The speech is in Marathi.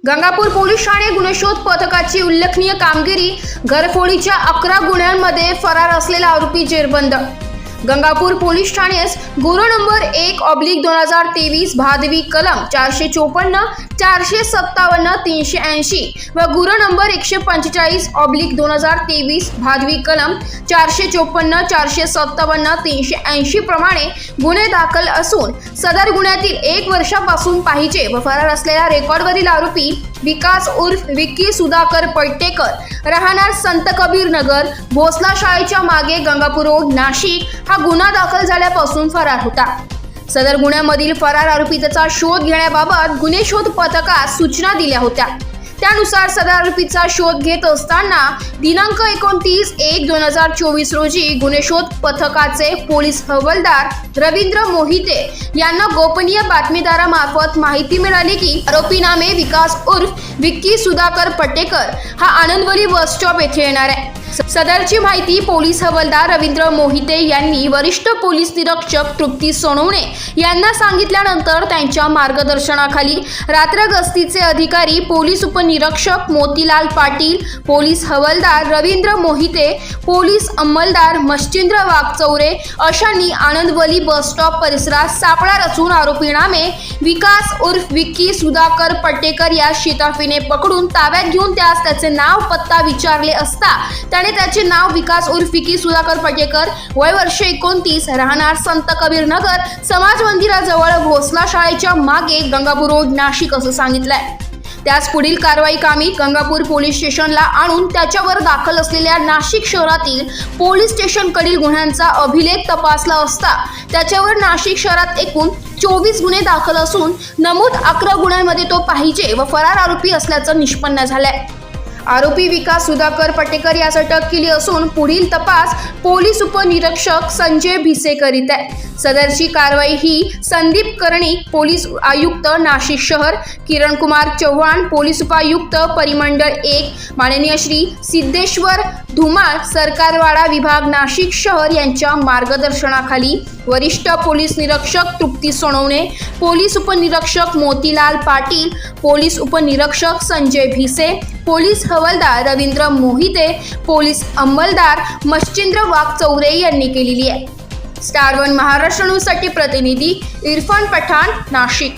गंगापूर पोलीस ठाणे गुन्हेशोध पथकाची उल्लेखनीय कामगिरी। घरफोडीच्या 11 गुन्ह्यांमध्ये फरार असलेला आरोपी जेरबंद। गंगापूर पोलीस ठाण्यास गुन्हा नंबर 1/2023 भादवी कलम 454, 457, 380 व गुन्हा नंबर 145/2023 भादवी कलम 454, 457, 380 प्रमाणे गुन्हे दाखल असून सदर गुन्ह्यातील 1 वर्षापासून पाहिजे व फरार असलेला रेकॉर्डवरील आरोपी विकास उर्फ विक्की सुधाकर पट्टेकर, राहणार संत कबीर नगर, भोसला शाळेच्या मागे, गंगापूर रोड, नाशिक हा गुन्हा दाखल झाल्यापासून फरार होता। सदर गुन्ह्यामधील फरार आरोपीचा शोध घेण्याबाबत गुन्हे शोध पथकास सूचना दिल्या होत्या। त्यानुसार सदर आरोपीचा शोध घेत असताना दिनांक 29/1/2024 रोजी गुन्हे शोध पथकाचे पोलीस हवालदार रवींद्र मोहिते यांना गोपनीय बातमीदारामार्फत माहिती मिळाली की आरोपी नामे विकास उर्फ विक्की सुधाकर पट्टेकर हा आनंदवली बस स्टॉप येथे येणार आहे। सदरची माहिती पोलीस हवालदार रवींद्र मोहिते यांनी वरिष्ठ पोलीस निरीक्षक तृप्ती सोनवणे यांना सांगितल्यानंतर त्यांच्या मार्गदर्शनाखाली रात्र गस्तीचे अधिकारी पोलीस उपनिरीक्षक मोतीलाल पाटील, पोलीस हवालदार रवींद्र मोहिते, पोलीस अंमलदार मच्छिंद्र वाघचौरे अशांनी आनंदवली बस स्टॉप परिसरात सापळा रचून आरोपी नामे विकास उर्फ विक्की सुधाकर पट्टेकर या शिताफीने पकडून ताब्यात घेऊन त्यास त्याचे नाव पत्ता विचारले असता त्याने त्याचे नाव विकास उर्फ विक्की सुधाकर पट्टेकर, वय वर्ष 29, राहणार संत कबीर नगर, समाज मंदिराजवळ, भोसला शाळेच्या मागे, गंगापूर रोड, नाशिक असं सांगितलंय। त्यास पुढील कारवाई कामी गंगापूर पोलीस स्टेशनला आणून त्याच्यावर दाखल असलेल्या नाशिक शहरातील पोलीस स्टेशनकडील गुन्ह्यांचा अभिलेख तपासला असता त्याच्यावर नाशिक शहरात एकूण 24 गुन्हे दाखल असून नमूद 11 गुन्ह्यांमध्ये तो पाहिजे व फरार आरोपी असल्याचं निष्पन्न झालंय। आरोपी विकास सुधाकर पट्टेकर यास अटक केली असून पुढील तपास पोलीस उपनिरीक्षक संजय भिसे करीत आहे। सदरची कारवाई ही संदीप कर्णिक, पोलीस आयुक्त नाशिक शहर, किरण कुमार चव्हाण, पोलीस उपायुक्त परिमंडळ 1, माननीय श्री सिद्धेश्वर धुमाळ, सरकारवाडा विभाग नाशिक शहर यांच्या मार्गदर्शनाखाली वरिष्ठ पोलीस निरीक्षक तृप्ती सोनवणे, पोलीस उपनिरीक्षक मोतीलाल पाटील, पोलीस उपनिरीक्षक संजय भिसे, पोलीस हवालदार रवींद्र मोहिते, पोलीस अंमलदार मच्छिंद्र वाघचौरे यांनी केलेली आहे। स्टार 1 महाराष्ट्र न्यूजसाठी प्रतिनिधी इरफान पठाण, नाशिक।